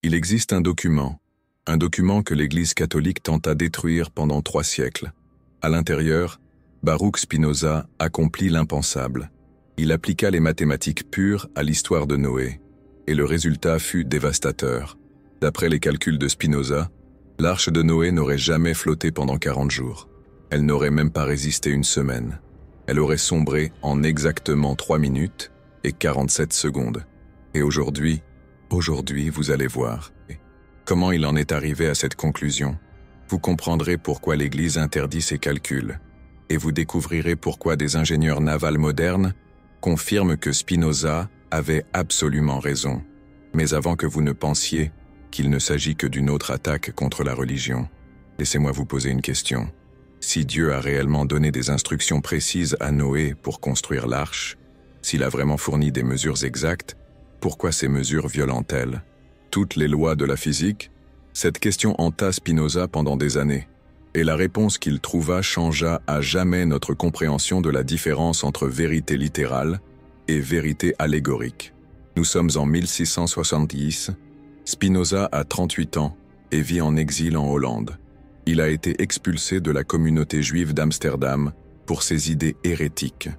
Il existe un document que l'Église catholique tenta détruire pendant 3 siècles. À l'intérieur, Baruch Spinoza accomplit l'impensable. Il appliqua les mathématiques pures à l'histoire de Noé, et le résultat fut dévastateur. D'après les calculs de Spinoza, l'arche de Noé n'aurait jamais flotté pendant 40 jours. Elle n'aurait même pas résisté une semaine. Elle aurait sombré en exactement 3 minutes et 47 secondes. Et aujourd'hui, vous allez voir comment il en est arrivé à cette conclusion. Vous comprendrez pourquoi l'Église interdit ces calculs, et vous découvrirez pourquoi des ingénieurs navals modernes confirment que Spinoza avait absolument raison. Mais avant que vous ne pensiez qu'il ne s'agit que d'une autre attaque contre la religion, laissez-moi vous poser une question. Si Dieu a réellement donné des instructions précises à Noé pour construire l'arche, s'il a vraiment fourni des mesures exactes, pourquoi ces mesures violent-elles toutes les lois de la physique? Cette question hanta Spinoza pendant des années, et la réponse qu'il trouva changea à jamais notre compréhension de la différence entre vérité littérale et vérité allégorique. Nous sommes en 1670, Spinoza a 38 ans et vit en exil en Hollande. Il a été expulsé de la communauté juive d'Amsterdam pour ses idées hérétiques.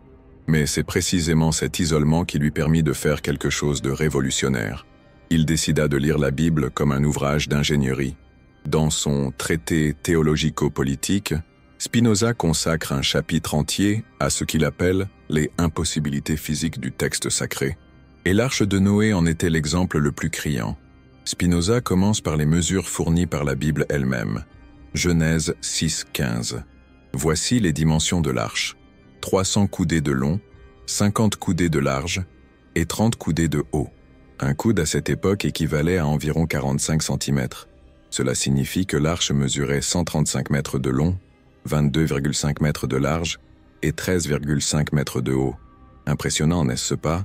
Mais c'est précisément cet isolement qui lui permit de faire quelque chose de révolutionnaire. Il décida de lire la Bible comme un ouvrage d'ingénierie. Dans son traité théologico-politique, Spinoza consacre un chapitre entier à ce qu'il appelle les impossibilités physiques du texte sacré. Et l'arche de Noé en était l'exemple le plus criant. Spinoza commence par les mesures fournies par la Bible elle-même. Genèse 6:15. Voici les dimensions de l'arche. 300 coudées de long, 50 coudées de large et 30 coudées de haut. Un coude à cette époque équivalait à environ 45 cm. Cela signifie que l'arche mesurait 135 mètres de long, 22,5 mètres de large et 13,5 mètres de haut. Impressionnant, n'est-ce pas?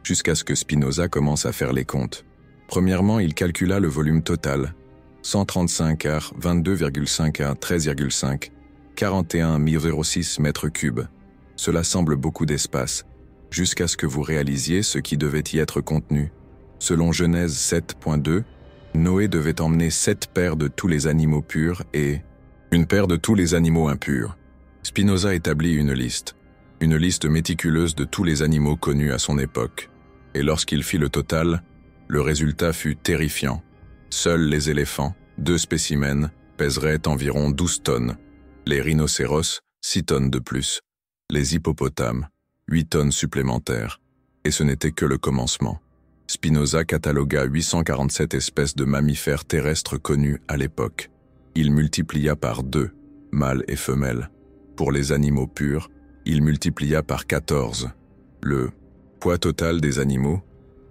Jusqu'à ce que Spinoza commence à faire les comptes. Premièrement, il calcula le volume total. 135 ar 22,5 ar 13,5, 41,06 mètres cubes. Cela semble beaucoup d'espace, jusqu'à ce que vous réalisiez ce qui devait y être contenu. Selon Genèse 7.2, Noé devait emmener 7 paires de tous les animaux purs et une paire de tous les animaux impurs. Spinoza établit une liste méticuleuse de tous les animaux connus à son époque. Et lorsqu'il fit le total, le résultat fut terrifiant. Seuls les éléphants, 2 spécimens, pèseraient environ 12 tonnes. Les rhinocéros, 6 tonnes de plus. Les hippopotames, 8 tonnes supplémentaires. Et ce n'était que le commencement. Spinoza catalogua 847 espèces de mammifères terrestres connues à l'époque. Il multiplia par 2, mâles et femelles. Pour les animaux purs, il multiplia par 14. Le poids total des animaux,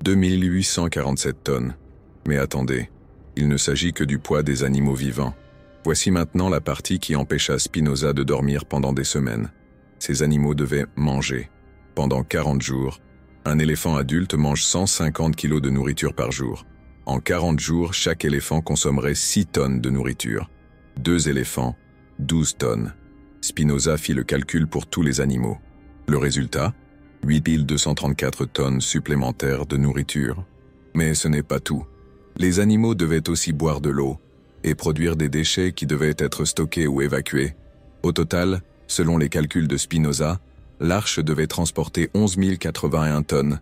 2847 tonnes. Mais attendez, il ne s'agit que du poids des animaux vivants. Voici maintenant la partie qui empêcha Spinoza de dormir pendant des semaines. Ces animaux devaient manger. Pendant 40 jours, un éléphant adulte mange 150 kg de nourriture par jour. En 40 jours, chaque éléphant consommerait 6 tonnes de nourriture. 2 éléphants, 12 tonnes. Spinoza fit le calcul pour tous les animaux. Le résultat, 8234 tonnes supplémentaires de nourriture. Mais ce n'est pas tout. Les animaux devaient aussi boire de l'eau et produire des déchets qui devaient être stockés ou évacués. Au total, selon les calculs de Spinoza, l'arche devait transporter 11 081 tonnes.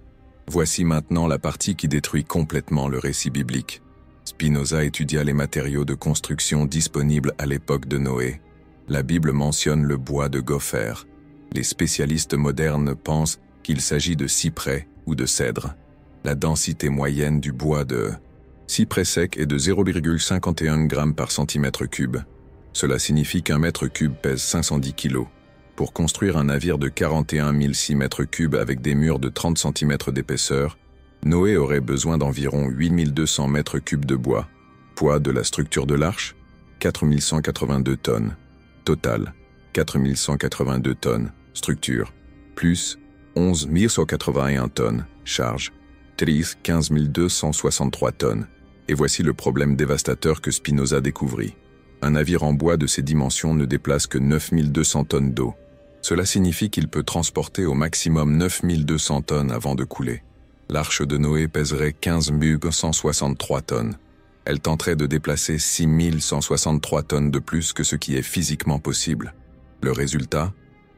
Voici maintenant la partie qui détruit complètement le récit biblique. Spinoza étudia les matériaux de construction disponibles à l'époque de Noé. La Bible mentionne le bois de gopher. Les spécialistes modernes pensent qu'il s'agit de cyprès ou de cèdre. La densité moyenne du bois de cyprès sec est de 0,51 g par centimètre cube. Cela signifie qu'un mètre cube pèse 510 kg. Pour construire un navire de 41 006 mètres cubes avec des murs de 30 cm d'épaisseur, Noé aurait besoin d'environ 8 200 mètres cubes de bois. Poids de la structure de l'arche, 4 182 tonnes. Total, 4 182 tonnes. Structure, plus 11 181 tonnes. Charge, 15 263 tonnes. Et voici le problème dévastateur que Spinoza découvrit. Un navire en bois de ces dimensions ne déplace que 9 200 tonnes d'eau. Cela signifie qu'il peut transporter au maximum 9 200 tonnes avant de couler. L'arche de Noé pèserait 15 163 tonnes. Elle tenterait de déplacer 6163 tonnes de plus que ce qui est physiquement possible. Le résultat?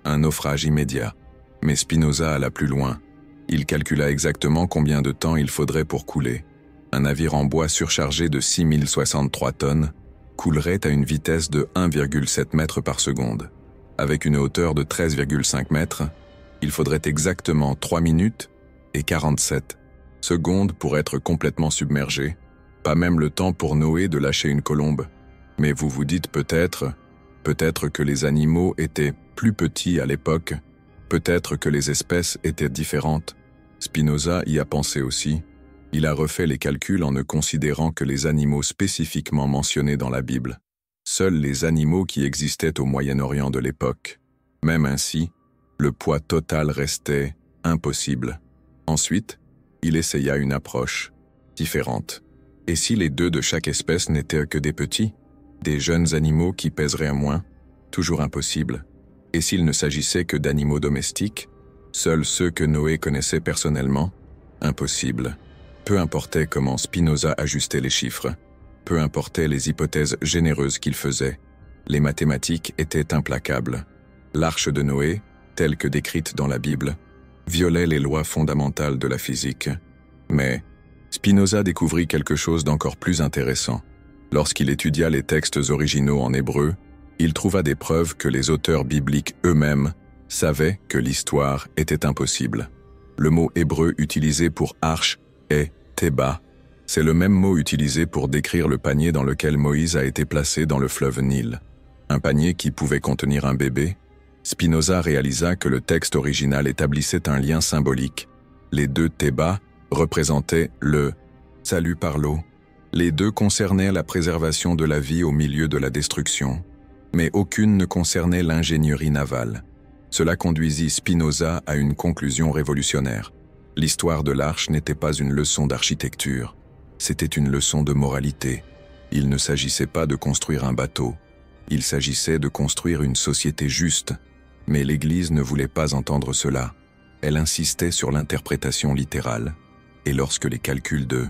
Un naufrage immédiat. Mais Spinoza alla plus loin. Il calcula exactement combien de temps il faudrait pour couler. Un navire en bois surchargé de 6063 tonnes coulerait à une vitesse de 1,7 mètres par seconde. Avec une hauteur de 13,5 mètres, il faudrait exactement 3 minutes et 47 secondes pour être complètement submergé, pas même le temps pour Noé de lâcher une colombe. Mais vous vous dites peut-être que les animaux étaient plus petits à l'époque, peut-être que les espèces étaient différentes. Spinoza y a pensé aussi. Il a refait les calculs en ne considérant que les animaux spécifiquement mentionnés dans la Bible. Seuls les animaux qui existaient au Moyen-Orient de l'époque. Même ainsi, le poids total restait impossible. Ensuite, il essaya une approche différente. Et si les deux de chaque espèce n'étaient que des petits, des jeunes animaux qui pèseraient moins? Toujours impossible. Et s'il ne s'agissait que d'animaux domestiques, seuls ceux que Noé connaissait personnellement? Impossible. Peu importait comment Spinoza ajustait les chiffres, peu importaient les hypothèses généreuses qu'il faisait, les mathématiques étaient implacables. L'arche de Noé, telle que décrite dans la Bible, violait les lois fondamentales de la physique. Mais Spinoza découvrit quelque chose d'encore plus intéressant. Lorsqu'il étudia les textes originaux en hébreu, il trouva des preuves que les auteurs bibliques eux-mêmes savaient que l'histoire était impossible. Le mot hébreu utilisé pour arche est Théba. C'est le même mot utilisé pour décrire le panier dans lequel Moïse a été placé dans le fleuve Nil. Un panier qui pouvait contenir un bébé. Spinoza réalisa que le texte original établissait un lien symbolique. Les deux Théba représentaient le salut par l'eau. Les deux concernaient la préservation de la vie au milieu de la destruction. Mais aucune ne concernait l'ingénierie navale. Cela conduisit Spinoza à une conclusion révolutionnaire. L'histoire de l'arche n'était pas une leçon d'architecture, c'était une leçon de moralité. Il ne s'agissait pas de construire un bateau, il s'agissait de construire une société juste. Mais l'Église ne voulait pas entendre cela. Elle insistait sur l'interprétation littérale. Et lorsque les calculs de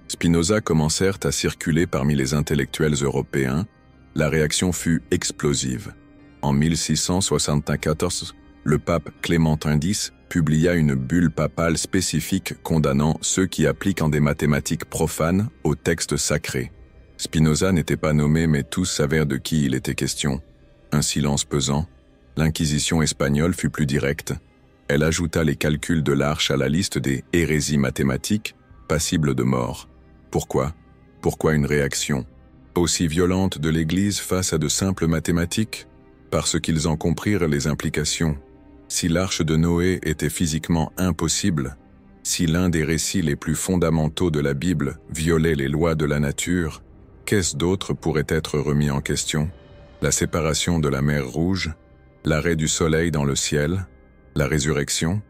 Spinoza commencèrent à circuler parmi les intellectuels européens, la réaction fut explosive. En 1674, le pape Clémentin X publia une bulle papale spécifique condamnant ceux qui appliquent en des mathématiques profanes aux textes sacrés. Spinoza n'était pas nommé, mais tous savaient de qui il était question. Un silence pesant. L'Inquisition espagnole fut plus directe. Elle ajouta les calculs de l'arche à la liste des hérésies mathématiques, passibles de mort. Pourquoi? Pourquoi une réaction aussi violente de l'Église face à de simples mathématiques? Parce qu'ils en comprirent les implications. Si l'arche de Noé était physiquement impossible, si l'un des récits les plus fondamentaux de la Bible violait les lois de la nature, qu'est-ce d'autre pourrait être remis en question? La séparation de la mer Rouge, l'arrêt du soleil dans le ciel, la résurrection?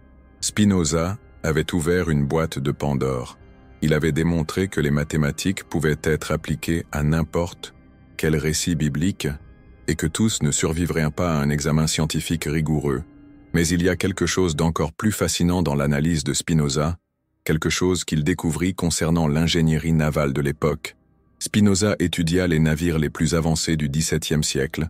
Spinoza avait ouvert une boîte de Pandore. Il avait démontré que les mathématiques pouvaient être appliquées à n'importe quel récit biblique et que tous ne survivraient pas à un examen scientifique rigoureux. Mais il y a quelque chose d'encore plus fascinant dans l'analyse de Spinoza, quelque chose qu'il découvrit concernant l'ingénierie navale de l'époque. Spinoza étudia les navires les plus avancés du XVIIe siècle,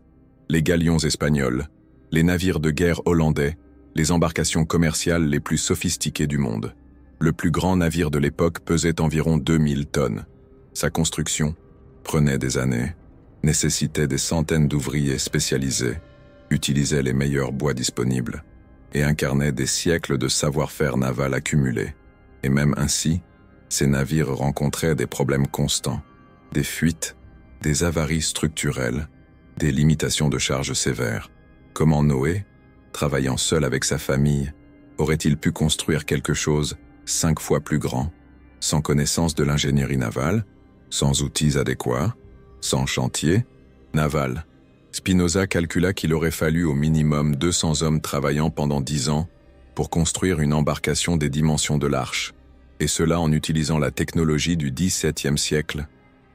les galions espagnols, les navires de guerre hollandais, les embarcations commerciales les plus sophistiquées du monde. Le plus grand navire de l'époque pesait environ 2000 tonnes. Sa construction prenait des années, nécessitait des centaines d'ouvriers spécialisés, utilisait les meilleurs bois disponibles et incarnait des siècles de savoir-faire naval accumulés. Et même ainsi, ces navires rencontraient des problèmes constants, des fuites, des avaries structurelles, des limitations de charges sévères. Comment Noé, travaillant seul avec sa famille, aurait-il pu construire quelque chose 5 fois plus grand, sans connaissance de l'ingénierie navale, sans outils adéquats, sans chantier naval? Spinoza calcula qu'il aurait fallu au minimum 200 hommes travaillant pendant 10 ans pour construire une embarcation des dimensions de l'arche, et cela en utilisant la technologie du XVIIe siècle.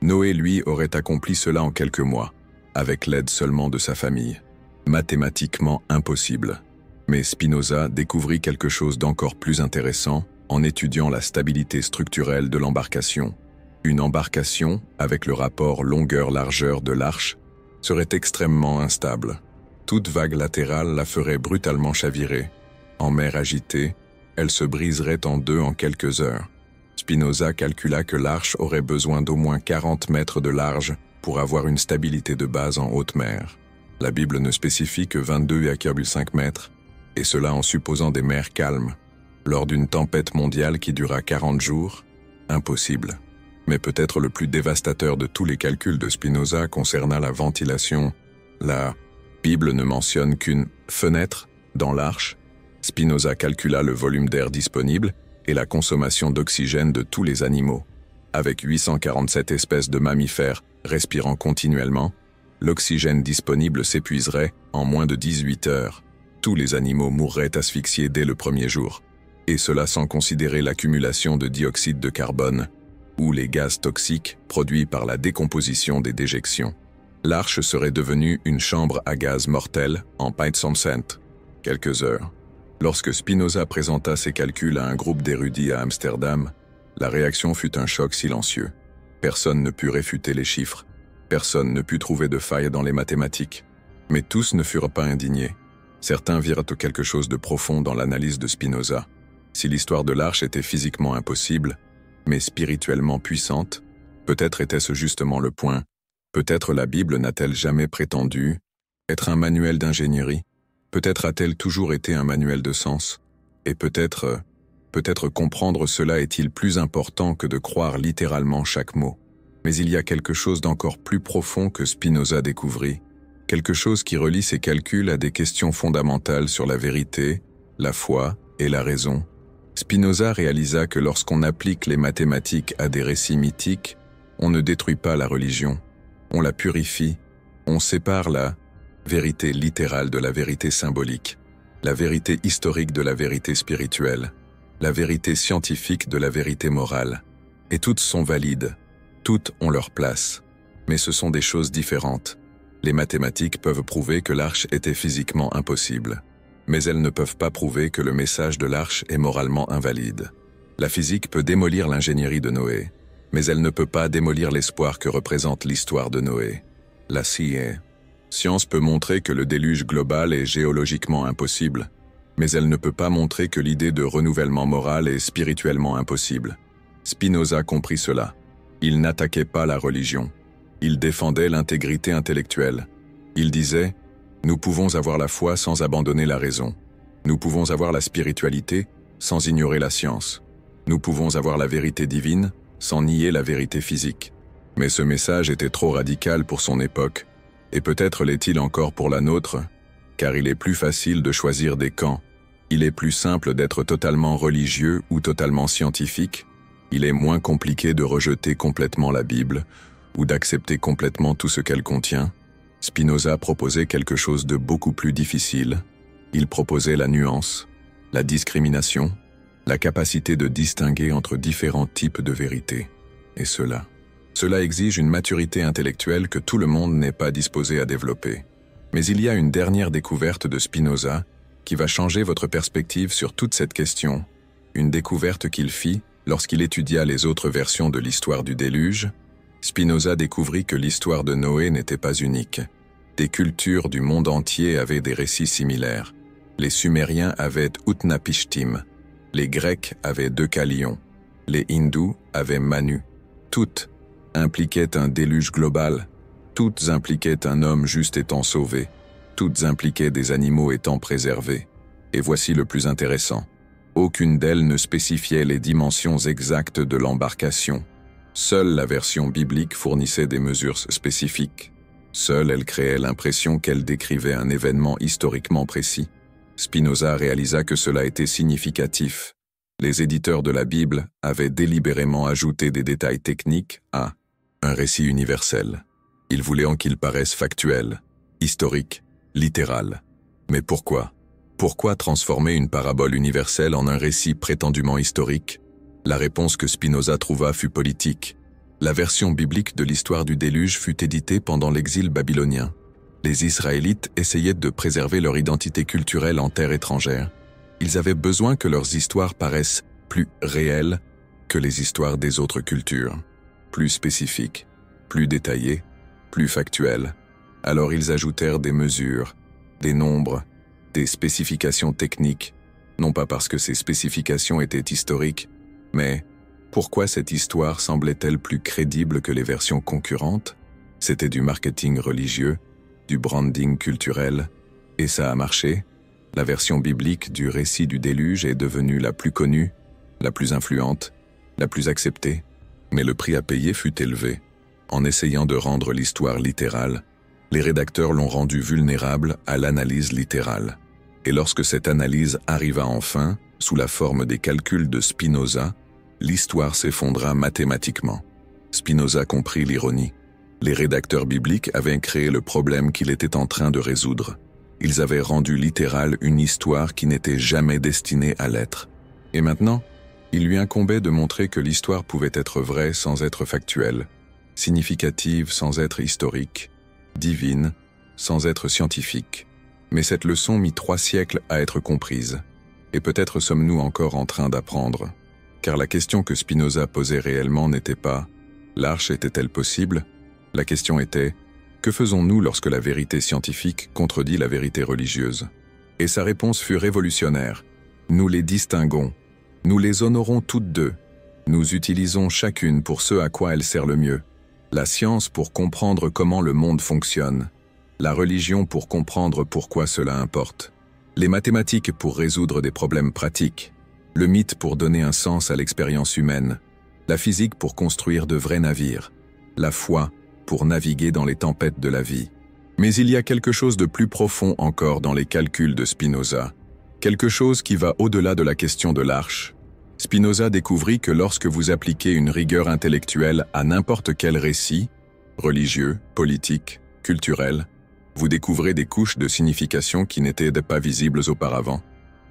Noé, lui, aurait accompli cela en quelques mois, avec l'aide seulement de sa famille. Mathématiquement impossible. Mais Spinoza découvrit quelque chose d'encore plus intéressant en étudiant la stabilité structurelle de l'embarcation. Une embarcation, avec le rapport longueur-largeur de l'arche, serait extrêmement instable. Toute vague latérale la ferait brutalement chavirer. En mer agitée, elle se briserait en deux en quelques heures. Spinoza calcula que l'arche aurait besoin d'au moins 40 mètres de large pour avoir une stabilité de base en haute mer. La Bible ne spécifie que 22,5 mètres, et cela en supposant des mers calmes. Lors d'une tempête mondiale qui dura 40 jours, impossible. Mais peut-être le plus dévastateur de tous les calculs de Spinoza concernant la ventilation. La Bible ne mentionne qu'une « fenêtre » dans l'arche. Spinoza calcula le volume d'air disponible et la consommation d'oxygène de tous les animaux. Avec 847 espèces de mammifères respirant continuellement, l'oxygène disponible s'épuiserait en moins de 18 heures. Tous les animaux mourraient asphyxiés dès le premier jour. Et cela sans considérer l'accumulation de dioxyde de carbone, ou les gaz toxiques produits par la décomposition des déjections. L'arche serait devenue une chambre à gaz mortelle en Pietzoncent. Quelques heures. Lorsque Spinoza présenta ses calculs à un groupe d'érudits à Amsterdam, la réaction fut un choc silencieux. Personne ne put réfuter les chiffres. Personne ne put trouver de faille dans les mathématiques. Mais tous ne furent pas indignés. Certains virent quelque chose de profond dans l'analyse de Spinoza. Si l'histoire de l'arche était physiquement impossible, mais spirituellement puissante, peut-être était-ce justement le point. Peut-être la Bible n'a-t-elle jamais prétendu être un manuel d'ingénierie. Peut-être a-t-elle toujours été un manuel de sens. Et peut-être comprendre cela est-il plus important que de croire littéralement chaque mot. Mais il y a quelque chose d'encore plus profond que Spinoza découvrit. Quelque chose qui relie ses calculs à des questions fondamentales sur la vérité, la foi et la raison. Spinoza réalisa que lorsqu'on applique les mathématiques à des récits mythiques, on ne détruit pas la religion, on la purifie, on sépare la vérité littérale de la vérité symbolique, la vérité historique de la vérité spirituelle, la vérité scientifique de la vérité morale. Et toutes sont valides, toutes ont leur place, mais ce sont des choses différentes. Les mathématiques peuvent prouver que l'arche était physiquement impossible. Mais elles ne peuvent pas prouver que le message de l'arche est moralement invalide. La physique peut démolir l'ingénierie de Noé, mais elle ne peut pas démolir l'espoir que représente l'histoire de Noé. La science peut montrer que le déluge global est géologiquement impossible, mais elle ne peut pas montrer que l'idée de renouvellement moral est spirituellement impossible. Spinoza comprit cela. Il n'attaquait pas la religion. Il défendait l'intégrité intellectuelle. Il disait: nous pouvons avoir la foi sans abandonner la raison. Nous pouvons avoir la spiritualité sans ignorer la science. Nous pouvons avoir la vérité divine sans nier la vérité physique. Mais ce message était trop radical pour son époque, et peut-être l'est-il encore pour la nôtre, car il est plus facile de choisir des camps. Il est plus simple d'être totalement religieux ou totalement scientifique. Il est moins compliqué de rejeter complètement la Bible ou d'accepter complètement tout ce qu'elle contient. Spinoza proposait quelque chose de beaucoup plus difficile. Il proposait la nuance, la discrimination, la capacité de distinguer entre différents types de vérité. Et cela exige une maturité intellectuelle que tout le monde n'est pas disposé à développer. Mais il y a une dernière découverte de Spinoza qui va changer votre perspective sur toute cette question. Une découverte qu'il fit lorsqu'il étudia les autres versions de l'histoire du déluge. Spinoza découvrit que l'histoire de Noé n'était pas unique. Des cultures du monde entier avaient des récits similaires. Les Sumériens avaient Utnapishtim, les Grecs avaient Deucalion, les Hindous avaient Manu. Toutes impliquaient un déluge global, toutes impliquaient un homme juste étant sauvé, toutes impliquaient des animaux étant préservés. Et voici le plus intéressant. Aucune d'elles ne spécifiait les dimensions exactes de l'embarcation. Seule la version biblique fournissait des mesures spécifiques. Seule elle créait l'impression qu'elle décrivait un événement historiquement précis. Spinoza réalisa que cela était significatif. Les éditeurs de la Bible avaient délibérément ajouté des détails techniques à un récit universel. Ils voulaient en qu'il paraisse factuel, historique, littéral. Mais pourquoi? Pourquoi transformer une parabole universelle en un récit prétendument historique? La réponse que Spinoza trouva fut politique. La version biblique de l'histoire du déluge fut éditée pendant l'exil babylonien. Les Israélites essayaient de préserver leur identité culturelle en terre étrangère. Ils avaient besoin que leurs histoires paraissent plus réelles que les histoires des autres cultures. plus spécifique, plus détaillé, plus factuel. Alors ils ajoutèrent des mesures, des nombres, des spécifications techniques, non pas parce que ces spécifications étaient historiques, mais pourquoi cette histoire semblait-elle plus crédible que les versions concurrentes? C'était du marketing religieux, du branding culturel, et ça a marché. La version biblique du récit du déluge est devenue la plus connue, la plus influente, la plus acceptée, mais le prix à payer fut élevé. En essayant de rendre l'histoire littérale, les rédacteurs l'ont rendue vulnérable à l'analyse littérale. Et lorsque cette analyse arriva enfin, sous la forme des calculs de Spinoza, l'histoire s'effondra mathématiquement. Spinoza comprit l'ironie. Les rédacteurs bibliques avaient créé le problème qu'il était en train de résoudre. Ils avaient rendu littérale une histoire qui n'était jamais destinée à l'être. Et maintenant, il lui incombait de montrer que l'histoire pouvait être vraie sans être factuelle, significative sans être historique, divine sans être scientifique. Mais cette leçon mit 3 siècles à être comprise. Et peut-être sommes-nous encore en train d'apprendre. Car la question que Spinoza posait réellement n'était pas « l'arche était-elle possible ?» La question était « que faisons-nous lorsque la vérité scientifique contredit la vérité religieuse ?» Et sa réponse fut révolutionnaire. « Nous les distinguons. Nous les honorons toutes deux. Nous utilisons chacune pour ce à quoi elle sert le mieux. La science pour comprendre comment le monde fonctionne. La religion pour comprendre pourquoi cela importe. Les mathématiques pour résoudre des problèmes pratiques. Le mythe pour donner un sens à l'expérience humaine. La physique pour construire de vrais navires. La foi pour naviguer dans les tempêtes de la vie. Mais il y a quelque chose de plus profond encore dans les calculs de Spinoza. Quelque chose qui va au-delà de la question de l'arche. Spinoza découvrit que lorsque vous appliquez une rigueur intellectuelle à n'importe quel récit, religieux, politique, culturel, vous découvrez des couches de signification qui n'étaient pas visibles auparavant.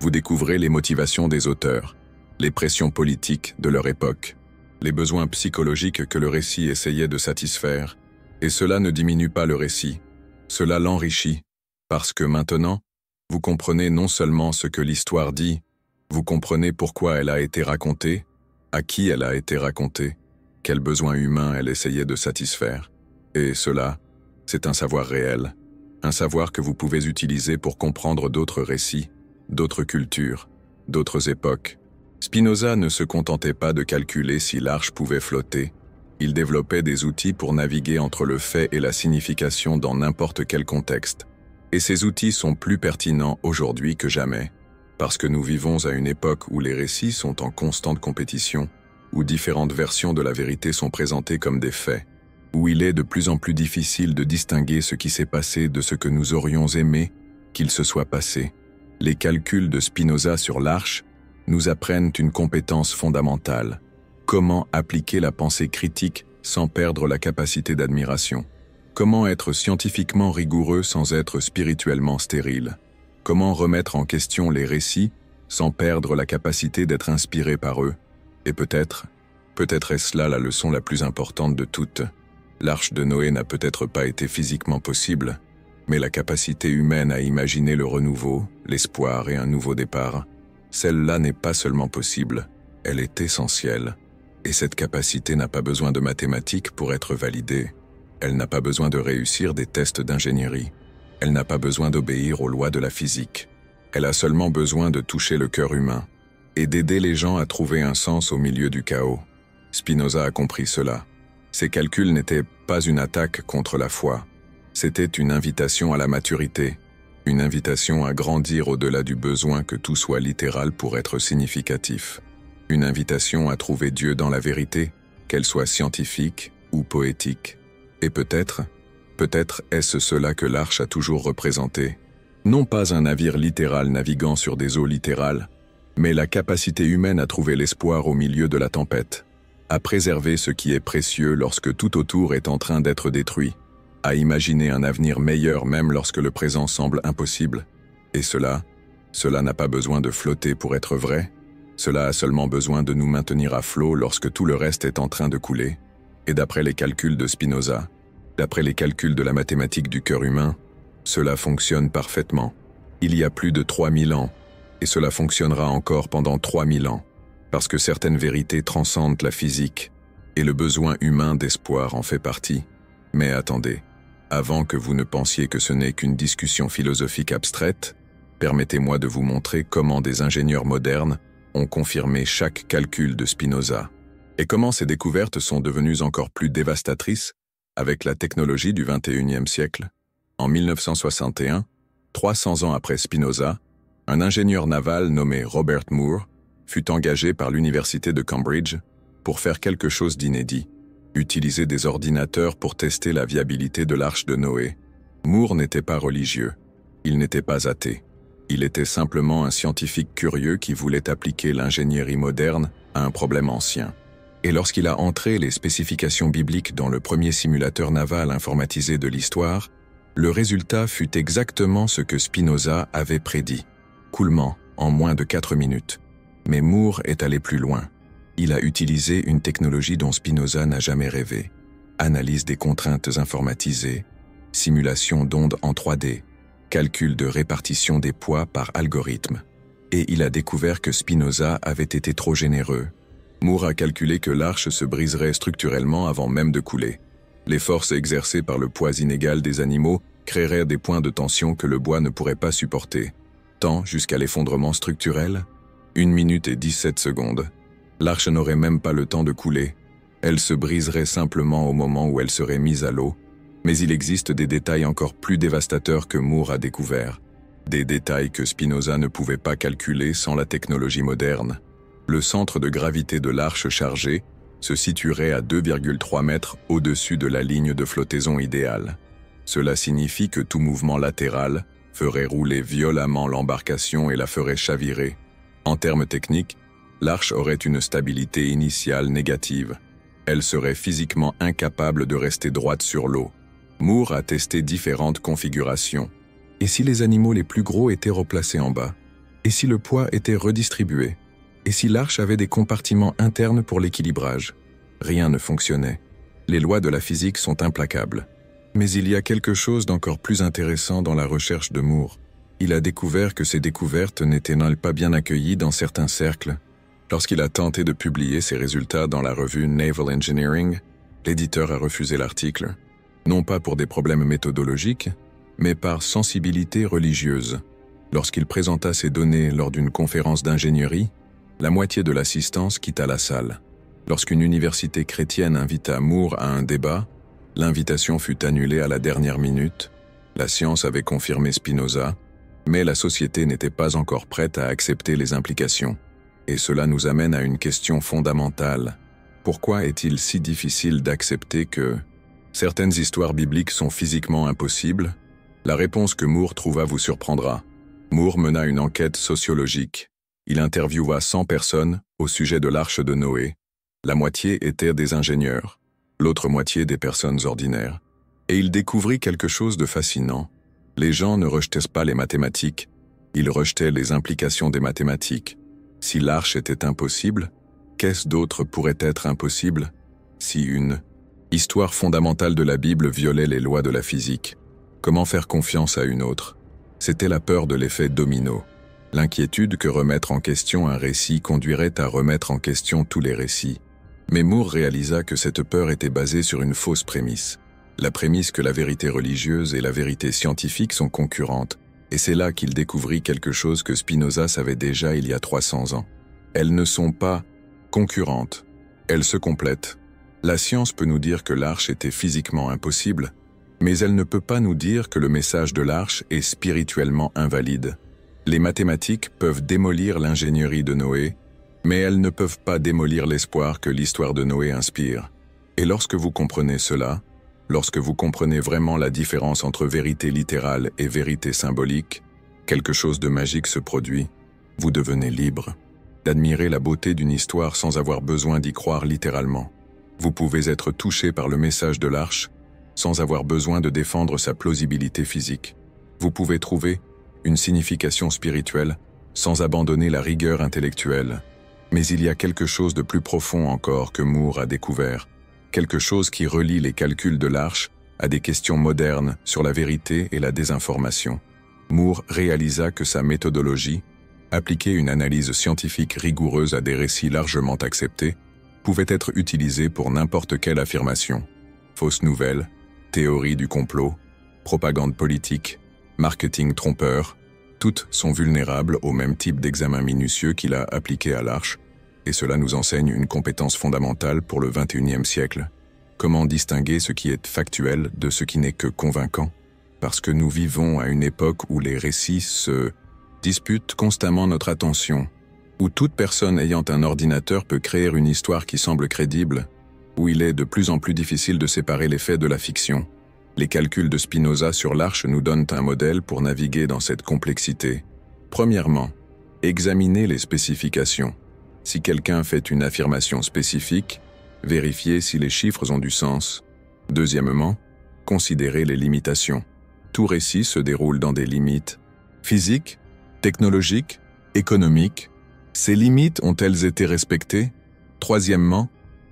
Vous découvrez les motivations des auteurs, les pressions politiques de leur époque, les besoins psychologiques que le récit essayait de satisfaire, et cela ne diminue pas le récit, cela l'enrichit, parce que maintenant, vous comprenez non seulement ce que l'histoire dit, vous comprenez pourquoi elle a été racontée, à qui elle a été racontée, quels besoins humains elle essayait de satisfaire, et cela, c'est un savoir réel, un savoir que vous pouvez utiliser pour comprendre d'autres récits, d'autres cultures, d'autres époques. Spinoza ne se contentait pas de calculer si l'arche pouvait flotter, il développait des outils pour naviguer entre le fait et la signification dans n'importe quel contexte. Et ces outils sont plus pertinents aujourd'hui que jamais, parce que nous vivons à une époque où les récits sont en constante compétition, où différentes versions de la vérité sont présentées comme des faits, où il est de plus en plus difficile de distinguer ce qui s'est passé de ce que nous aurions aimé qu'il se soit passé. Les calculs de Spinoza sur l'arche nous apprennent une compétence fondamentale. Comment appliquer la pensée critique sans perdre la capacité d'admiration? Comment être scientifiquement rigoureux sans être spirituellement stérile? Comment remettre en question les récits sans perdre la capacité d'être inspiré par eux? Et peut-être est-ce là la leçon la plus importante de toutes. L'arche de Noé n'a peut-être pas été physiquement possible, mais la capacité humaine à imaginer le renouveau, l'espoir et un nouveau départ, celle-là n'est pas seulement possible, elle est essentielle. Et cette capacité n'a pas besoin de mathématiques pour être validée. Elle n'a pas besoin de réussir des tests d'ingénierie. Elle n'a pas besoin d'obéir aux lois de la physique. Elle a seulement besoin de toucher le cœur humain et d'aider les gens à trouver un sens au milieu du chaos. Spinoza a compris cela. Ses calculs n'étaient pas une attaque contre la foi. C'était une invitation à la maturité, une invitation à grandir au-delà du besoin que tout soit littéral pour être significatif. Une invitation à trouver Dieu dans la vérité, qu'elle soit scientifique ou poétique. Et peut-être est-ce cela que l'arche a toujours représenté. Non pas un navire littéral naviguant sur des eaux littérales, mais la capacité humaine à trouver l'espoir au milieu de la tempête, à préserver ce qui est précieux lorsque tout autour est en train d'être détruit, à imaginer un avenir meilleur même lorsque le présent semble impossible. Et cela n'a pas besoin de flotter pour être vrai, cela a seulement besoin de nous maintenir à flot lorsque tout le reste est en train de couler. Et d'après les calculs de Spinoza, d'après les calculs de la mathématique du cœur humain, cela fonctionne parfaitement. Il y a plus de 3000 ans, et cela fonctionnera encore pendant 3000 ans, parce que certaines vérités transcendent la physique, Et le besoin humain d'espoir en fait partie. Mais attendez, avant que vous ne pensiez que ce n'est qu'une discussion philosophique abstraite, permettez-moi de vous montrer comment des ingénieurs modernes ont confirmé chaque calcul de Spinoza, et comment ces découvertes sont devenues encore plus dévastatrices avec la technologie du XXIe siècle. En 1961, 300 ans après Spinoza, un ingénieur naval nommé Robert Moore fut engagé par l'université de Cambridge pour faire quelque chose d'inédit, utiliser des ordinateurs pour tester la viabilité de l'arche de Noé. Moore n'était pas religieux, il n'était pas athée. Il était simplement un scientifique curieux qui voulait appliquer l'ingénierie moderne à un problème ancien. Et lorsqu'il a entré les spécifications bibliques dans le premier simulateur naval informatisé de l'histoire, le résultat fut exactement ce que Spinoza avait prédit. Coulement en moins de 4 minutes. Mais Moore est allé plus loin. Il a utilisé une technologie dont Spinoza n'a jamais rêvé. Analyse des contraintes informatisées, simulation d'ondes en 3D, calcul de répartition des poids par algorithme. Et il a découvert que Spinoza avait été trop généreux. Moore a calculé que l'arche se briserait structurellement avant même de couler. Les forces exercées par le poids inégal des animaux créeraient des points de tension que le bois ne pourrait pas supporter. Tant jusqu'à l'effondrement structurel, 1 minute et 17 secondes. L'arche n'aurait même pas le temps de couler. Elle se briserait simplement au moment où elle serait mise à l'eau. Mais il existe des détails encore plus dévastateurs que Moore a découverts. Des détails que Spinoza ne pouvait pas calculer sans la technologie moderne. Le centre de gravité de l'arche chargée se situerait à 2,3 mètres au-dessus de la ligne de flottaison idéale. Cela signifie que tout mouvement latéral ferait rouler violemment l'embarcation et la ferait chavirer. En termes techniques, l'arche aurait une stabilité initiale négative. Elle serait physiquement incapable de rester droite sur l'eau. Moore a testé différentes configurations. Et si les animaux les plus gros étaient replacés en bas? Et si le poids était redistribué? Et si l'arche avait des compartiments internes pour l'équilibrage? Rien ne fonctionnait. Les lois de la physique sont implacables. Mais il y a quelque chose d'encore plus intéressant dans la recherche de Moore. Il a découvert que ces découvertes n'étaient pas bien accueillies dans certains cercles. Lorsqu'il a tenté de publier ses résultats dans la revue Naval Engineering, l'éditeur a refusé l'article. Non pas pour des problèmes méthodologiques, mais par sensibilité religieuse. Lorsqu'il présenta ces données lors d'une conférence d'ingénierie, la moitié de l'assistance quitta la salle. Lorsqu'une université chrétienne invita Moore à un débat, l'invitation fut annulée à la dernière minute. La science avait confirmé Spinoza, mais la société n'était pas encore prête à accepter les implications. Et cela nous amène à une question fondamentale. Pourquoi est-il si difficile d'accepter que certaines histoires bibliques sont physiquement impossibles? La réponse que Moore trouva vous surprendra. Moore mena une enquête sociologique. Il interviewa 100 personnes au sujet de l'arche de Noé. La moitié étaient des ingénieurs, l'autre moitié des personnes ordinaires. Et il découvrit quelque chose de fascinant. Les gens ne rejetaient pas les mathématiques, ils rejetaient les implications des mathématiques. Si l'arche était impossible, qu'est-ce d'autre pourrait être impossible? Si une histoire fondamentale de la Bible violait les lois de la physique, comment faire confiance à une autre? C'était la peur de l'effet domino. L'inquiétude que remettre en question un récit conduirait à remettre en question tous les récits. Mais Moore réalisa que cette peur était basée sur une fausse prémisse. La prémisse que la vérité religieuse et la vérité scientifique sont concurrentes, et c'est là qu'il découvrit quelque chose que Spinoza savait déjà il y a 300 ans. Elles ne sont pas concurrentes, elles se complètent. La science peut nous dire que l'arche était physiquement impossible, mais elle ne peut pas nous dire que le message de l'arche est spirituellement invalide. Les mathématiques peuvent démolir l'ingénierie de Noé, mais elles ne peuvent pas démolir l'espoir que l'histoire de Noé inspire. Et lorsque vous comprenez cela, lorsque vous comprenez vraiment la différence entre vérité littérale et vérité symbolique, quelque chose de magique se produit. Vous devenez libre d'admirer la beauté d'une histoire sans avoir besoin d'y croire littéralement. Vous pouvez être touché par le message de l'arche sans avoir besoin de défendre sa plausibilité physique. Vous pouvez trouver une signification spirituelle sans abandonner la rigueur intellectuelle. Mais il y a quelque chose de plus profond encore que Moore a découvert, quelque chose qui relie les calculs de l'arche à des questions modernes sur la vérité et la désinformation. Moore réalisa que sa méthodologie, appliquer une analyse scientifique rigoureuse à des récits largement acceptés, pouvait être utilisé pour n'importe quelle affirmation. Fausses nouvelles, théorie du complot, propagande politique, marketing trompeur, toutes sont vulnérables au même type d'examen minutieux qu'il a appliqué à l'Arche, et cela nous enseigne une compétence fondamentale pour le XXIe siècle. Comment distinguer ce qui est factuel de ce qui n'est que convaincant? Parce que nous vivons à une époque où les récits se disputent constamment notre attention, où toute personne ayant un ordinateur peut créer une histoire qui semble crédible, où il est de plus en plus difficile de séparer les faits de la fiction. Les calculs de Spinoza sur l'Arche nous donnent un modèle pour naviguer dans cette complexité. Premièrement, examiner les spécifications. Si quelqu'un fait une affirmation spécifique, vérifiez si les chiffres ont du sens. Deuxièmement, considérez les limitations. Tout récit se déroule dans des limites physiques, technologiques, économiques. Ces limites ont-elles été respectées? Troisièmement,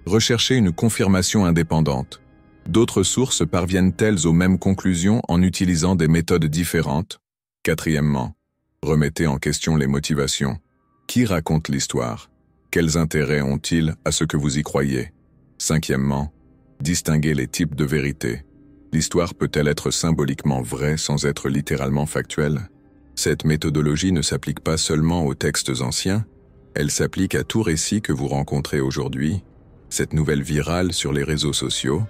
recherchez une confirmation indépendante. D'autres sources parviennent-elles aux mêmes conclusions en utilisant des méthodes différentes? Quatrièmement, remettez en question les motivations. Qui raconte l'histoire? Quels intérêts ont-ils à ce que vous y croyez? Cinquièmement, distinguez les types de vérité. L'histoire peut-elle être symboliquement vraie sans être littéralement factuelle? Cette méthodologie ne s'applique pas seulement aux textes anciens, elle s'applique à tout récit que vous rencontrez aujourd'hui. Cette nouvelle virale sur les réseaux sociaux,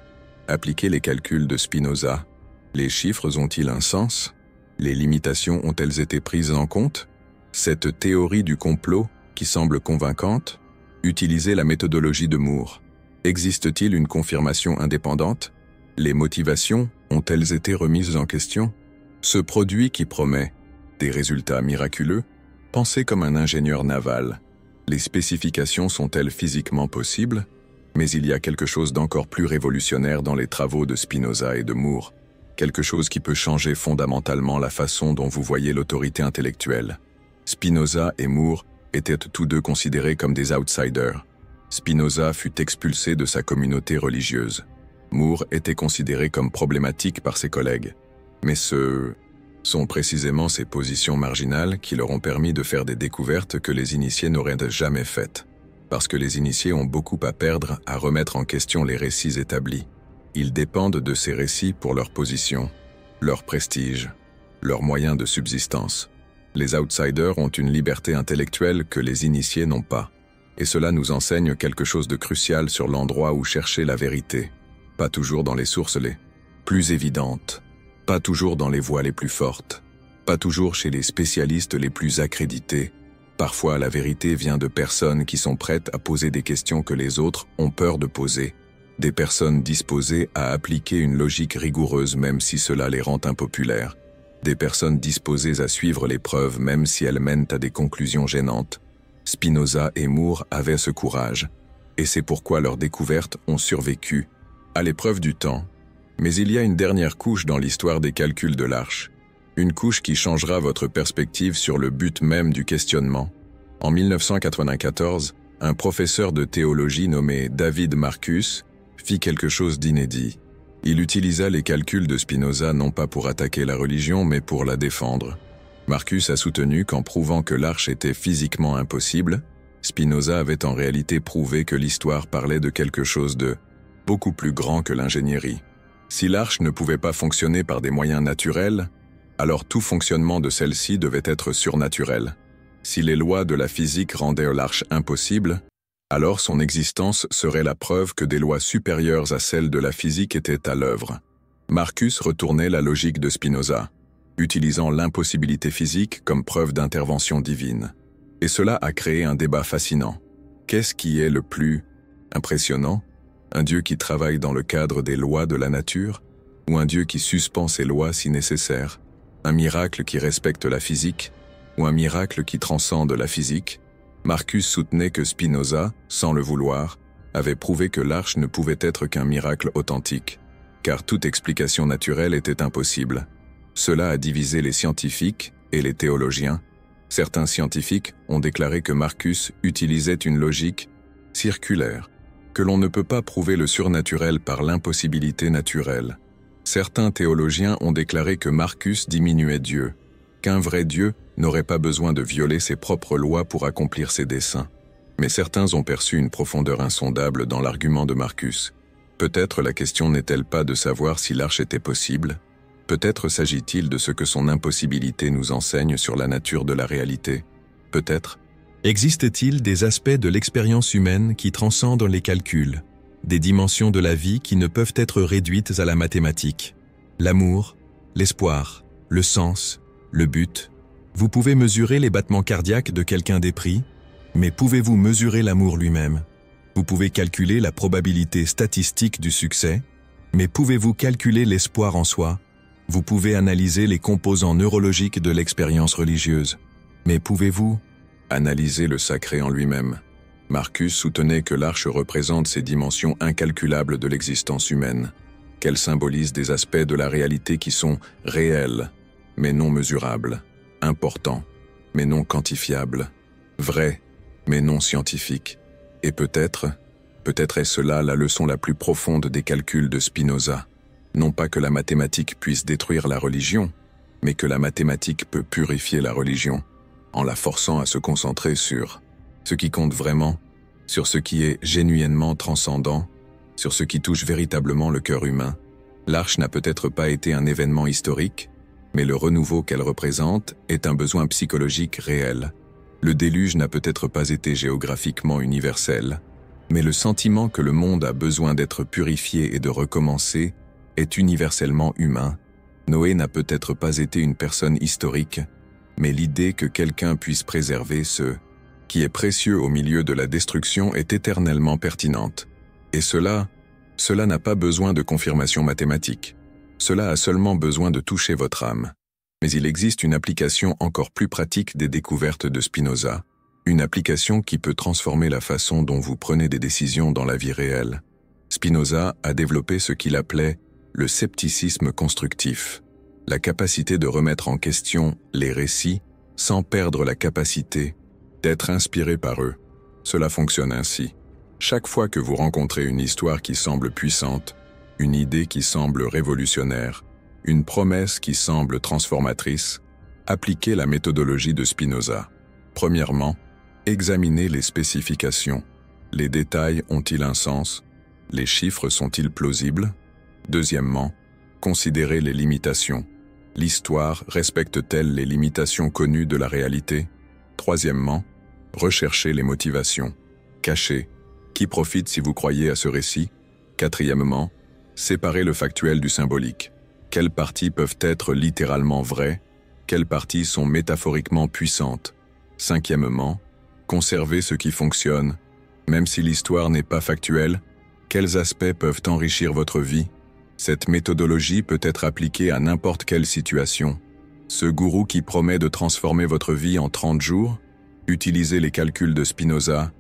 appliquez les calculs de Spinoza. Les chiffres ont-ils un sens? Les limitations ont-elles été prises en compte? Cette théorie du complot, qui semble convaincante, utilisez la méthodologie de Moore. Existe-t-il une confirmation indépendante? Les motivations ont-elles été remises en question? Ce produit qui promet des résultats miraculeux, pensez comme un ingénieur naval. Les spécifications sont-elles physiquement possibles? Mais il y a quelque chose d'encore plus révolutionnaire dans les travaux de Spinoza et de Moore, quelque chose qui peut changer fondamentalement la façon dont vous voyez l'autorité intellectuelle. Spinoza et Moore étaient tous deux considérés comme des outsiders. Spinoza fut expulsé de sa communauté religieuse. Moore était considéré comme problématique par ses collègues. Mais ce sont précisément ces positions marginales qui leur ont permis de faire des découvertes que les initiés n'auraient jamais faites. Parce que les initiés ont beaucoup à perdre à remettre en question les récits établis. Ils dépendent de ces récits pour leur position, leur prestige, leurs moyens de subsistance. Les outsiders ont une liberté intellectuelle que les initiés n'ont pas. Et cela nous enseigne quelque chose de crucial sur l'endroit où chercher la vérité. Pas toujours dans les sources les plus évidentes, pas toujours dans les voies les plus fortes, pas toujours chez les spécialistes les plus accrédités. Parfois, la vérité vient de personnes qui sont prêtes à poser des questions que les autres ont peur de poser, des personnes disposées à appliquer une logique rigoureuse même si cela les rend impopulaires, des personnes disposées à suivre les preuves même si elles mènent à des conclusions gênantes. Spinoza et Moore avaient ce courage, et c'est pourquoi leurs découvertes ont survécu à l'épreuve du temps. Mais il y a une dernière couche dans l'histoire des calculs de l'Arche, une couche qui changera votre perspective sur le but même du questionnement. En 1994, un professeur de théologie nommé David Marcus fit quelque chose d'inédit. Il utilisa les calculs de Spinoza non pas pour attaquer la religion, mais pour la défendre. Marcus a soutenu qu'en prouvant que l'Arche était physiquement impossible, Spinoza avait en réalité prouvé que l'histoire parlait de quelque chose de beaucoup plus grand que l'ingénierie. Si l'Arche ne pouvait pas fonctionner par des moyens naturels, alors tout fonctionnement de celle-ci devait être surnaturel. Si les lois de la physique rendaient l'Arche impossible, alors son existence serait la preuve que des lois supérieures à celles de la physique étaient à l'œuvre. Marcus retournait la logique de Spinoza, utilisant l'impossibilité physique comme preuve d'intervention divine. Et cela a créé un débat fascinant. Qu'est-ce qui est le plus impressionnant? Un Dieu qui travaille dans le cadre des lois de la nature, ou un Dieu qui suspend ses lois si nécessaire? Un miracle qui respecte la physique, ou un miracle qui transcende la physique? Marcus soutenait que Spinoza, sans le vouloir, avait prouvé que l'Arche ne pouvait être qu'un miracle authentique, car toute explication naturelle était impossible. Cela a divisé les scientifiques et les théologiens. Certains scientifiques ont déclaré que Marcus utilisait une logique circulaire, que l'on ne peut pas prouver le surnaturel par l'impossibilité naturelle. Certains théologiens ont déclaré que Marcus diminuait Dieu, qu'un vrai Dieu n'aurait pas besoin de violer ses propres lois pour accomplir ses desseins. Mais certains ont perçu une profondeur insondable dans l'argument de Marcus. Peut-être la question n'est-elle pas de savoir si l'arche était possible? Peut-être s'agit-il de ce que son impossibilité nous enseigne sur la nature de la réalité? Peut-être. Existe-t-il des aspects de l'expérience humaine qui transcendent les calculs, des dimensions de la vie qui ne peuvent être réduites à la mathématique? L'amour, l'espoir, le sens, le but. Vous pouvez mesurer les battements cardiaques de quelqu'un d'épris, mais pouvez-vous mesurer l'amour lui-même? Vous pouvez calculer la probabilité statistique du succès, mais pouvez-vous calculer l'espoir en soi? Vous pouvez analyser les composants neurologiques de l'expérience religieuse, mais pouvez-vous analyser le sacré en lui-même? Marcus soutenait que l'arche représente ces dimensions incalculables de l'existence humaine, qu'elle symbolise des aspects de la réalité qui sont réels, mais non mesurables, importants, mais non quantifiables, vrais, mais non scientifiques. Et peut-être est-ce là la leçon la plus profonde des calculs de Spinoza. Non pas que la mathématique puisse détruire la religion, mais que la mathématique peut purifier la religion, en la forçant à se concentrer sur ce qui compte vraiment, sur ce qui est genuinement transcendant, sur ce qui touche véritablement le cœur humain. L'arche n'a peut-être pas été un événement historique, mais le renouveau qu'elle représente est un besoin psychologique réel. Le déluge n'a peut-être pas été géographiquement universel, mais le sentiment que le monde a besoin d'être purifié et de recommencer est universellement humain. Noé n'a peut-être pas été une personne historique, mais l'idée que quelqu'un puisse préserver ce qui est précieux au milieu de la destruction est éternellement pertinente. Et cela n'a pas besoin de confirmation mathématique. Cela a seulement besoin de toucher votre âme. Mais il existe une application encore plus pratique des découvertes de Spinoza, une application qui peut transformer la façon dont vous prenez des décisions dans la vie réelle. Spinoza a développé ce qu'il appelait le scepticisme constructif, la capacité de remettre en question les récits sans perdre la capacité d'être inspiré par eux. Cela fonctionne ainsi. Chaque fois que vous rencontrez une histoire qui semble puissante, une idée qui semble révolutionnaire, une promesse qui semble transformatrice, appliquez la méthodologie de Spinoza. Premièrement, examinez les spécifications. Les détails ont-ils un sens? Les chiffres sont-ils plausibles? Deuxièmement, considérez les limitations. L'histoire respecte-t-elle les limitations connues de la réalité? Troisièmement, recherchez les motivations. Cachez. Qui profite si vous croyez à ce récit? Quatrièmement, séparez le factuel du symbolique. Quelles parties peuvent être littéralement vraies? Quelles parties sont métaphoriquement puissantes? Cinquièmement, conservez ce qui fonctionne. Même si l'histoire n'est pas factuelle, quels aspects peuvent enrichir votre vie? Cette méthodologie peut être appliquée à n'importe quelle situation. Ce gourou qui promet de transformer votre vie en 30 jours? Utilisez les calculs de Spinoza.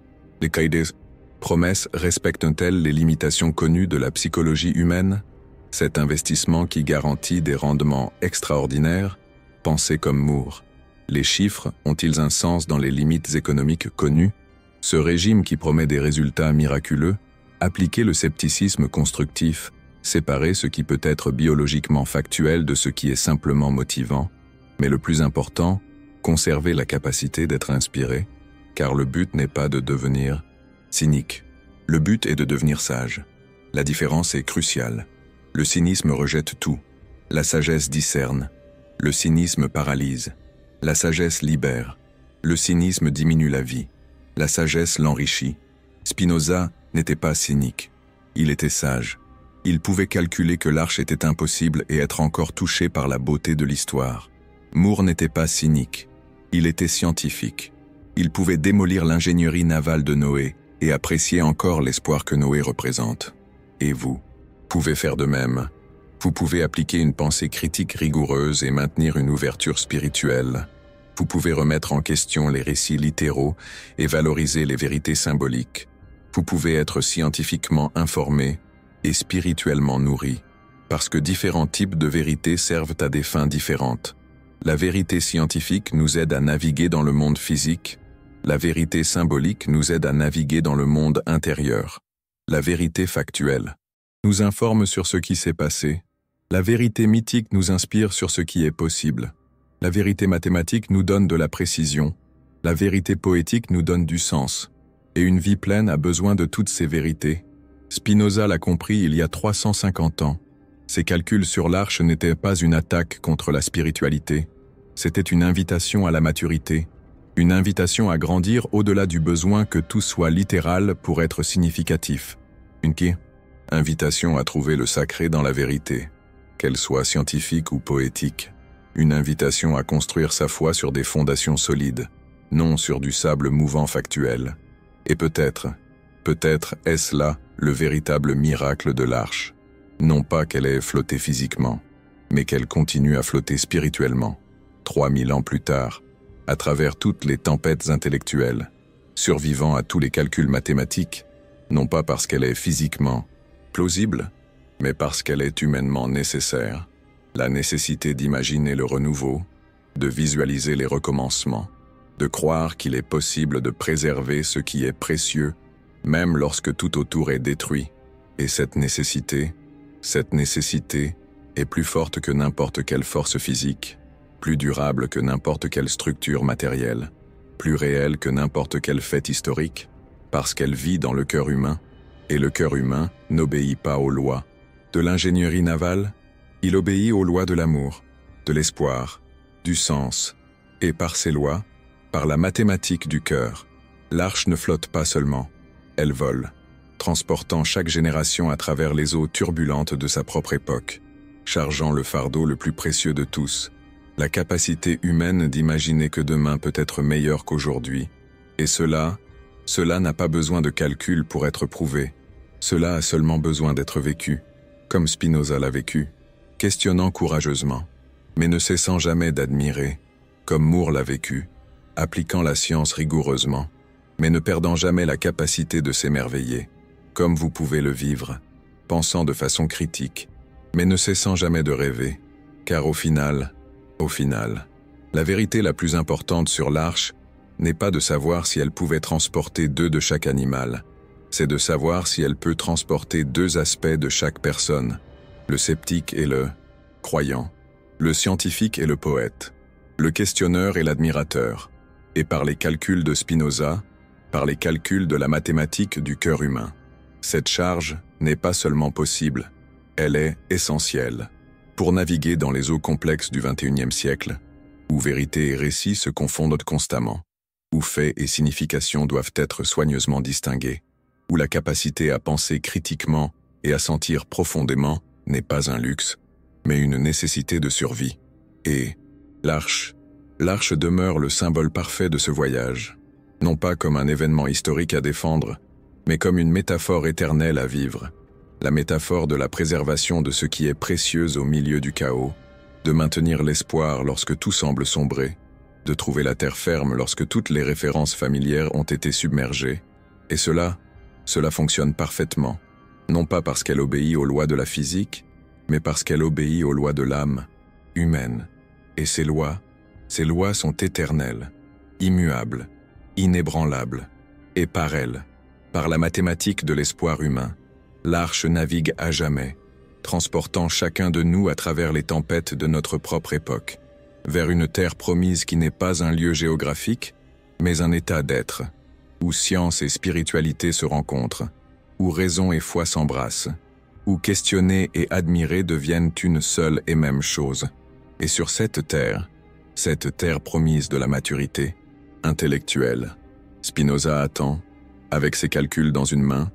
Les Kaides. Promesses respectent-elles les limitations connues de la psychologie humaine? Cet investissement qui garantit des rendements extraordinaires? Pensez comme Moore. Les chiffres ont-ils un sens dans les limites économiques connues? Ce régime qui promet des résultats miraculeux? Appliquez le scepticisme constructif. Séparez ce qui peut être biologiquement factuel de ce qui est simplement motivant. Mais le plus important, conservez la capacité d'être inspiré, car le but n'est pas de devenir cynique. Le but est de devenir sage. La différence est cruciale. Le cynisme rejette tout. La sagesse discerne. Le cynisme paralyse. La sagesse libère. Le cynisme diminue la vie. La sagesse l'enrichit. Spinoza n'était pas cynique. Il était sage. Il pouvait calculer que l'arche était impossible et être encore touché par la beauté de l'histoire. Moore n'était pas cynique. Il était scientifique. Il pouvait démolir l'ingénierie navale de Noé et apprécier encore l'espoir que Noé représente. Et vous pouvez faire de même. Vous pouvez appliquer une pensée critique rigoureuse et maintenir une ouverture spirituelle. Vous pouvez remettre en question les récits littéraux et valoriser les vérités symboliques. Vous pouvez être scientifiquement informé et spirituellement nourri, parce que différents types de vérités servent à des fins différentes. La vérité scientifique nous aide à naviguer dans le monde physique. La vérité symbolique nous aide à naviguer dans le monde intérieur. La vérité factuelle nous informe sur ce qui s'est passé. La vérité mythique nous inspire sur ce qui est possible. La vérité mathématique nous donne de la précision. La vérité poétique nous donne du sens. Et une vie pleine a besoin de toutes ces vérités. Spinoza l'a compris il y a 350 ans. Ses calculs sur l'arche n'étaient pas une attaque contre la spiritualité. C'était une invitation à la maturité, une invitation à grandir au-delà du besoin que tout soit littéral pour être significatif. Une invitation à trouver le sacré dans la vérité, qu'elle soit scientifique ou poétique. Une invitation à construire sa foi sur des fondations solides, non sur du sable mouvant factuel. Et peut-être est-ce là le véritable miracle de l'arche. Non pas qu'elle ait flotté physiquement, mais qu'elle continue à flotter spirituellement, 3000 ans plus tard, à travers toutes les tempêtes intellectuelles, survivant à tous les calculs mathématiques, non pas parce qu'elle est physiquement plausible, mais parce qu'elle est humainement nécessaire. La nécessité d'imaginer le renouveau, de visualiser les recommencements, de croire qu'il est possible de préserver ce qui est précieux, même lorsque tout autour est détruit. Et cette nécessité est plus forte que n'importe quelle force physique, plus durable que n'importe quelle structure matérielle, plus réelle que n'importe quel fait historique, parce qu'elle vit dans le cœur humain, et le cœur humain n'obéit pas aux lois de l'ingénierie navale, il obéit aux lois de l'amour, de l'espoir, du sens, et par ces lois, par la mathématique du cœur, l'arche ne flotte pas seulement, elle vole, transportant chaque génération à travers les eaux turbulentes de sa propre époque, chargeant le fardeau le plus précieux de tous, la capacité humaine d'imaginer que demain peut être meilleur qu'aujourd'hui, et cela n'a pas besoin de calcul pour être prouvé, cela a seulement besoin d'être vécu, comme Spinoza l'a vécu, questionnant courageusement, mais ne cessant jamais d'admirer, comme Moore l'a vécu, appliquant la science rigoureusement, mais ne perdant jamais la capacité de s'émerveiller, comme vous pouvez le vivre, pensant de façon critique, mais ne cessant jamais de rêver, car au final, la vérité la plus importante sur l'arche n'est pas de savoir si elle pouvait transporter 2 de chaque animal, c'est de savoir si elle peut transporter 2 aspects de chaque personne, le sceptique et le croyant, le scientifique et le poète, le questionneur et l'admirateur, et par les calculs de Spinoza, par les calculs de la mathématique du cœur humain. Cette charge n'est pas seulement possible, elle est essentielle. Pour naviguer dans les eaux complexes du XXIe siècle, où vérité et récit se confondent constamment, où faits et significations doivent être soigneusement distingués, où la capacité à penser critiquement et à sentir profondément n'est pas un luxe, mais une nécessité de survie. Et l'arche demeure le symbole parfait de ce voyage, non pas comme un événement historique à défendre, mais comme une métaphore éternelle à vivre, la métaphore de la préservation de ce qui est précieux au milieu du chaos, de maintenir l'espoir lorsque tout semble sombrer, de trouver la terre ferme lorsque toutes les références familières ont été submergées, et cela fonctionne parfaitement, non pas parce qu'elle obéit aux lois de la physique, mais parce qu'elle obéit aux lois de l'âme humaine. Et ces lois sont éternelles, immuables, inébranlables, et par elles, par la mathématique de l'espoir humain, l'arche navigue à jamais, transportant chacun de nous à travers les tempêtes de notre propre époque, vers une terre promise qui n'est pas un lieu géographique, mais un état d'être, où science et spiritualité se rencontrent, où raison et foi s'embrassent, où questionner et admirer deviennent une seule et même chose. Et sur cette terre promise de la maturité intellectuelle, Spinoza attend, avec ses calculs dans une main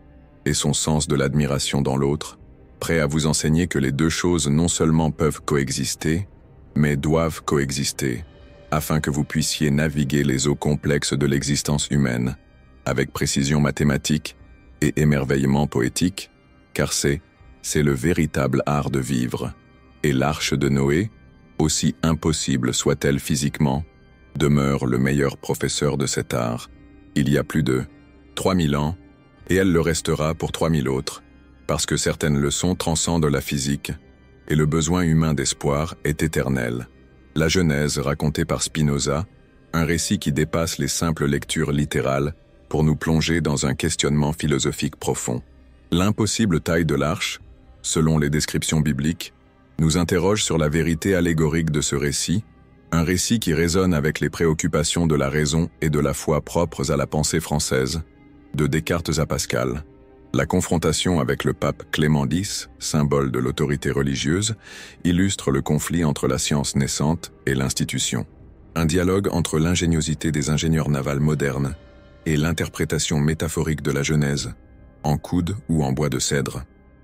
et son sens de l'admiration dans l'autre, prêt à vous enseigner que les 2 choses non seulement peuvent coexister, mais doivent coexister, afin que vous puissiez naviguer les eaux complexes de l'existence humaine, avec précision mathématique et émerveillement poétique, car c'est le véritable art de vivre. Et l'arche de Noé, aussi impossible soit-elle physiquement, demeure le meilleur professeur de cet art, il y a plus de 3000 ans, et elle le restera pour 3000 autres, parce que certaines leçons transcendent la physique, et le besoin humain d'espoir est éternel. La Genèse racontée par Spinoza, un récit qui dépasse les simples lectures littérales pour nous plonger dans un questionnement philosophique profond. L'impossible taille de l'arche, selon les descriptions bibliques, nous interroge sur la vérité allégorique de ce récit, un récit qui résonne avec les préoccupations de la raison et de la foi propres à la pensée française, De Descartes à Pascal, la confrontation avec le pape Clément X, symbole de l'autorité religieuse, illustre le conflit entre la science naissante et l'institution. Un dialogue entre l'ingéniosité des ingénieurs navals modernes et l'interprétation métaphorique de la Genèse, en coude ou en bois de cèdre.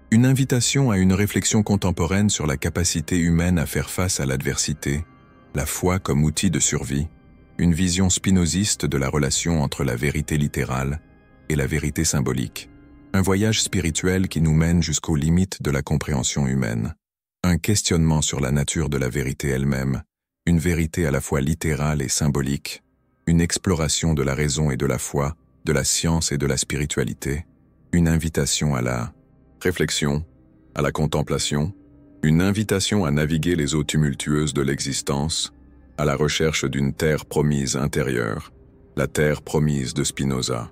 Une invitation à une réflexion contemporaine sur la capacité humaine à faire face à l'adversité, la foi comme outil de survie, une vision spinoziste de la relation entre la vérité littérale et la vérité symbolique. Un voyage spirituel qui nous mène jusqu'aux limites de la compréhension humaine. Un questionnement sur la nature de la vérité elle-même, une vérité à la fois littérale et symbolique, une exploration de la raison et de la foi, de la science et de la spiritualité, une invitation à la réflexion, à la contemplation, une invitation à naviguer les eaux tumultueuses de l'existence, à la recherche d'une terre promise intérieure, la terre promise de Spinoza.